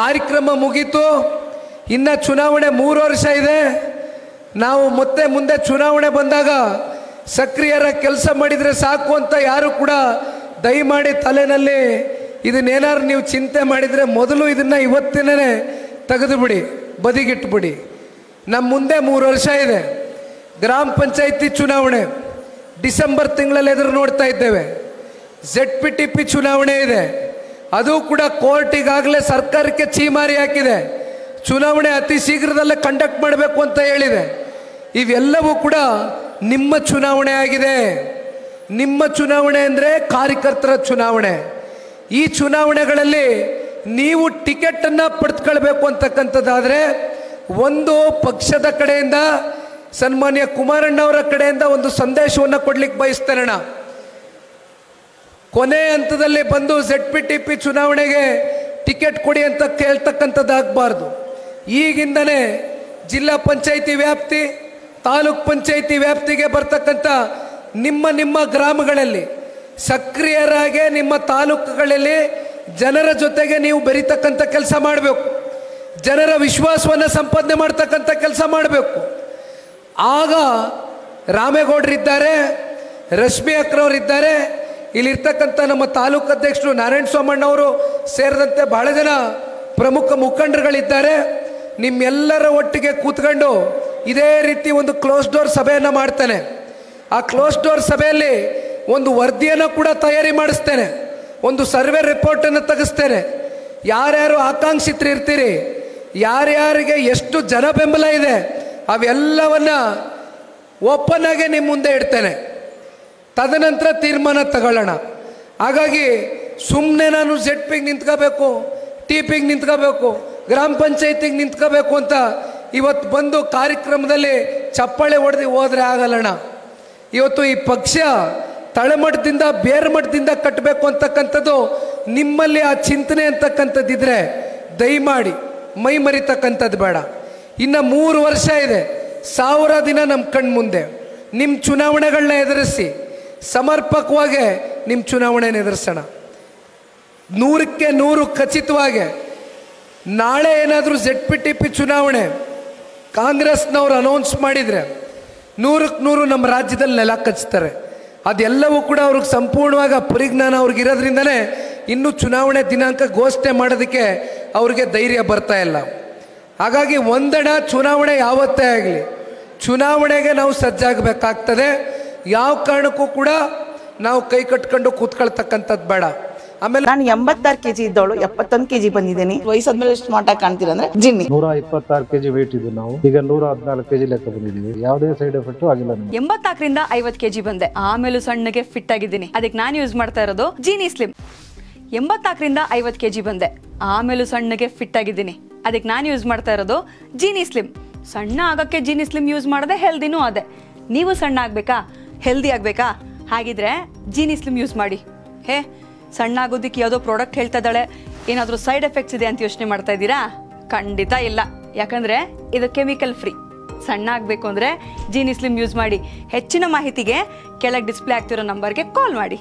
ಕಾರ್ಯಕ್ರಮ ಮುಗೀತು. ಇನ್ನು ಚುನಾವಣೆ 3 ವರ್ಷ ಇದೆ. ನಾವು ಮತ್ತೆ ಮುಂದೆ ಚುನಾವಣೆ ಬಂದಾಗ ಸಕ್ರಿಯರ ಕೆಲಸ ಮಾಡಿದರೆ ಸಾಕು ಅಂತ ಯಾರು ಕೂಡ ದಯಮಾಡಿ ತಲೆನಲ್ಲಿ ಇದನ್ನೇನಾದ್ರು ನೀವು ಚಿಂತೆ ಮಾಡಿದರೆ ಮೊದಲು ಇದನ್ನು ಇವತ್ತಿನೇ ತೆಗೆದು ಬಿಡಿ, ಬದಿಗಿಟ್ಬಿಡಿ. ನಮ್ಮ ಮುಂದೆ 3 ವರ್ಷ ಇದೆ. ಗ್ರಾಮ ಪಂಚಾಯಿತಿ ಚುನಾವಣೆ ಡಿಸೆಂಬರ್ ತಿಂಗಳಲ್ಲಿ ಎದುರು ನೋಡ್ತಾ ಇದ್ದೇವೆ. ZPTP ಚುನಾವಣೆ ಇದೆ, ಅದು ಕೂಡ ಕೋರ್ಟ್ ಈಗಾಗಲೇ ಸರ್ಕಾರಕ್ಕೆ ಛೀಮಾರಿ ಹಾಕಿದೆ. ಚುನಾವಣೆ ಅತಿ ಶೀಘ್ರದಲ್ಲೇ ಕಂಡಕ್ಟ್ ಮಾಡಬೇಕು ಅಂತ ಹೇಳಿದೆ. ಇವೆಲ್ಲವೂ ಕೂಡ ನಿಮ್ಮ ಚುನಾವಣೆ ಆಗಿದೆ. ನಿಮ್ಮ ಚುನಾವಣೆ ಅಂದರೆ ಕಾರ್ಯಕರ್ತರ ಚುನಾವಣೆ. ಈ ಚುನಾವಣೆಗಳಲ್ಲಿ ನೀವು ಟಿಕೆಟನ್ನು ಪಡೆದುಕೊಳ್ಬೇಕು ಅಂತಕ್ಕಂಥದ್ದಾದರೆ ಒಂದು ಪಕ್ಷದ ಕಡೆಯಿಂದ ಸನ್ಮಾನ್ಯ ಕುಮಾರಣ್ಣವರ ಕಡೆಯಿಂದ ಒಂದು ಸಂದೇಶವನ್ನು ಕೊಡ್ಲಿಕ್ಕೆ ಬಯಸ್ತೇನೆ. ಕೊನೆ ಹಂತದಲ್ಲಿ ಬಂದು ZPTP ಚುನಾವಣೆಗೆ ಟಿಕೆಟ್ ಕೊಡಿ ಅಂತ ಕೇಳ್ತಕ್ಕಂಥದ್ದಾಗಬಾರ್ದು. ಈಗಿಂದನೇ ಜಿಲ್ಲಾ ಪಂಚಾಯಿತಿ ವ್ಯಾಪ್ತಿ, ತಾಲೂಕ್ ಪಂಚಾಯಿತಿ ವ್ಯಾಪ್ತಿಗೆ ಬರ್ತಕ್ಕಂಥ ನಿಮ್ಮ ಗ್ರಾಮಗಳಲ್ಲಿ ಸಕ್ರಿಯರಾಗಿ ನಿಮ್ಮ ತಾಲೂಕುಗಳಲ್ಲಿ ಜನರ ಜೊತೆಗೆ ನೀವು ಬೆರೀತಕ್ಕಂಥ ಕೆಲಸ ಮಾಡಬೇಕು. ಜನರ ವಿಶ್ವಾಸವನ್ನು ಸಂಪಾದನೆ ಮಾಡ್ತಕ್ಕಂಥ ಕೆಲಸ ಮಾಡಬೇಕು. ಆಗ ರಾಮೇಗೌಡರಿದ್ದಾರೆ, ರಶ್ಮಿ ಅಕ್ರವರಿದ್ದಾರೆ, ಇಲ್ಲಿರ್ತಕ್ಕಂಥ ನಮ್ಮ ತಾಲೂಕು ಅಧ್ಯಕ್ಷರು ನಾರಾಯಣ ಸೋಮಣ್ಣವರು ಸೇರಿದಂತೆ ಬಹಳ ಜನ ಪ್ರಮುಖ ಮುಖಂಡರುಗಳಿದ್ದಾರೆ. ನಿಮ್ಮೆಲ್ಲರ ಒಟ್ಟಿಗೆ ಕೂತ್ಕೊಂಡು ಇದೇ ರೀತಿ ಒಂದು ಕ್ಲೋಸ್ ಡೋರ್ ಸಭೆಯನ್ನು ಮಾಡ್ತೇನೆ. ಆ ಕ್ಲೋಸ್ ಡೋರ್ ಸಭೆಯಲ್ಲಿ ಒಂದು ವರದಿಯನ್ನು ಕೂಡ ತಯಾರಿ ಮಾಡಿಸ್ತೇನೆ, ಒಂದು ಸರ್ವೆ ರಿಪೋರ್ಟನ್ನು ತೆಗೆಸ್ತೇನೆ. ಯಾರ್ಯಾರು ಆಕಾಂಕ್ಷಿತರು ಇರ್ತೀರಿ, ಯಾರ್ಯಾರಿಗೆ ಎಷ್ಟು ಜನ ಬೆಂಬಲ ಇದೆ, ಅವೆಲ್ಲವನ್ನ ಓಪನ್ ಆಗಿ ನಿಮ್ಮ ಮುಂದೆ ಇಡ್ತೇನೆ. ತದನಂತರ ತೀರ್ಮಾನ ತಗೊಳ್ಳೋಣ. ಹಾಗಾಗಿ ಸುಮ್ಮನೆ ನಾನು ZPಗೆ ನಿಂತ್ಕೋಬೇಕು, TPಗೆ ನಿಂತ್ಕೋಬೇಕು, ಗ್ರಾಮ ಪಂಚಾಯತಿಗೆ ನಿಂತ್ಕೋಬೇಕು ಅಂತ ಇವತ್ತು ಬಂದು ಕಾರ್ಯಕ್ರಮದಲ್ಲಿ ಚಪ್ಪಾಳೆ ಹೊಡೆದು ಹೋದರೆ ಆಗಲ್ಲಣ್ಣ. ಇವತ್ತು ಈ ಪಕ್ಷ ತಳಮಟ್ಟದಿಂದ ಬೇರ್ಮಟ್ಟದಿಂದ ಕಟ್ಟಬೇಕು ಅಂತಕ್ಕಂಥದ್ದು ನಿಮ್ಮಲ್ಲಿ ಆ ಚಿಂತನೆ ಅಂತಕ್ಕಂಥದ್ದಿದ್ರೆ ದಯಮಾಡಿ ಮೈ ಮರಿತಕ್ಕಂಥದ್ದು ಬೇಡ. ಇನ್ನು 3 ವರ್ಷ ಇದೆ, 1000 ದಿನ ನಮ್ಮ ಕಣ್ಣು ಮುಂದೆ. ನಿಮ್ಮ ಚುನಾವಣೆಗಳನ್ನ ಎದುರಿಸಿ ಸಮರ್ಪಕವಾಗಿ ನಿಮ್ಮ ಚುನಾವಣೆನ ಎದುರಿಸೋಣ. 100ಕ್ಕೆ 100 ಖಚಿತವಾಗಿ ನಾಳೆ ಏನಾದರೂ ZPTP ಚುನಾವಣೆ ಕಾಂಗ್ರೆಸ್ನವ್ರು ಅನೌನ್ಸ್ ಮಾಡಿದರೆ 100ಕ್ಕೆ 100 ನಮ್ಮ ರಾಜ್ಯದಲ್ಲಿ ನೆಲ ಕಚ್ತಾರೆ. ಅದೆಲ್ಲವೂ ಕೂಡ ಅವ್ರಿಗೆ ಸಂಪೂರ್ಣವಾಗಿ ಪರಿಜ್ಞಾನ ಅವ್ರಿಗಿರೋದ್ರಿಂದನೇ ಇನ್ನೂ ಚುನಾವಣೆ ದಿನಾಂಕ ಘೋಷಣೆ ಮಾಡೋದಕ್ಕೆ ಅವ್ರಿಗೆ ಧೈರ್ಯ ಬರ್ತಾ ಇಲ್ಲ. ಹಾಗಾಗಿ ಒಂದಣ ಚುನಾವಣೆ ಯಾವತ್ತೇ ಆಗಲಿ ಚುನಾವಣೆಗೆ ನಾವು ಸಜ್ಜಾಗಬೇಕಾಗ್ತದೆ. ಯಾವ ಕಾರಣಕ್ಕೂ ಕೂಡ ನಾವು ಕೈ ಕಟ್ಕೊಂಡು ಕೂತ್ಕೊಳ್ತಕ್ಕಂಥದ್ದು ಬೇಡ. ಆಮೇಲೆ ನಾನು 86 kg ಇದ್ದವಳು 71 kg ಬಂದಿದ್ದೀನಿ. ವಯಸ್ಸಾದ್ಮೇಲೆ ಸ್ಮಾರ್ಟ್ ಆಗಿ ಕಾಣ್ತೀರ ಅಂದ್ರೆ ಜಿನ್ನಿ. 126 kg ವೇಟ್ ಇದ್ದು ನಾವು ಈಗ 114 kg ಲೆಕ್ಕ ಬಂದಿದ್ದೀವಿ. ಯಾವುದೇ ಸೈಡ್ ಎಫೆಕ್ಟ್ ಆಗಿಲ್ಲ. 84ರಿಂದ 50 kg ಬಂದೆ, ಆಮೇಲೂ ಸಣ್ಣಗೆ ಫಿಟ್ ಆಗಿದ್ದೀನಿ. ಅದಕ್ಕೆ ನಾನು ಯೂಸ್ ಮಾಡ್ತಾ ಇರೋದು ಜೀನಿ ಸ್ಲಿಮ್. 84ರಿಂದ 50 kg ಬಂದೆ, ಆಮೇಲೂ ಸಣ್ಣಗೆ ಫಿಟ್ ಆಗಿದ್ದೀನಿ. ಅದಕ್ಕೆ ನಾನು ಯೂಸ್ ಮಾಡ್ತಾ ಇರೋದು ಜೀನಿ ಸ್ಲಿಮ್. ಸಣ್ಣ ಆಗಕ್ಕೆ ಜೀನಿ ಸ್ಲಿಮ್ ಯೂಸ್ ಮಾಡದೆ ಹೆಲ್ದಿನೂ ಅದೇ. ನೀವು ಸಣ್ಣ ಆಗ್ಬೇಕಾ, ಹೆಲ್ದಿ ಆಗ್ಬೇಕಾ? ಹಾಗಿದ್ರೆ ಜೀನಿ ಸ್ಲಿಮ್ ಯೂಸ್ ಮಾಡಿ. ಸಣ್ಣ ಆಗೋದಕ್ಕೆ ಯಾವುದೋ ಪ್ರಾಡಕ್ಟ್ ಹೇಳ್ತಾ ಇದ್ದಾಳೆ, ಏನಾದರೂ ಸೈಡ್ ಎಫೆಕ್ಟ್ಸ್ ಇದೆ ಅಂತ ಯೋಚನೆ ಮಾಡ್ತಾ ಇದ್ದೀರಾ? ಖಂಡಿತ ಇಲ್ಲ, ಯಾಕಂದರೆ ಇದು ಕೆಮಿಕಲ್ ಫ್ರೀ. ಸಣ್ಣ ಆಗಬೇಕು ಅಂದರೆ ಜೀನಿ ಸ್ಲಿಮ್ ಯೂಸ್ ಮಾಡಿ. ಹೆಚ್ಚಿನ ಮಾಹಿತಿಗೆ ಕೆಳಗೆ ಡಿಸ್ಪ್ಲೇ ಆಗ್ತಿರೋ ನಂಬರ್ಗೆ ಕಾಲ್ ಮಾಡಿ.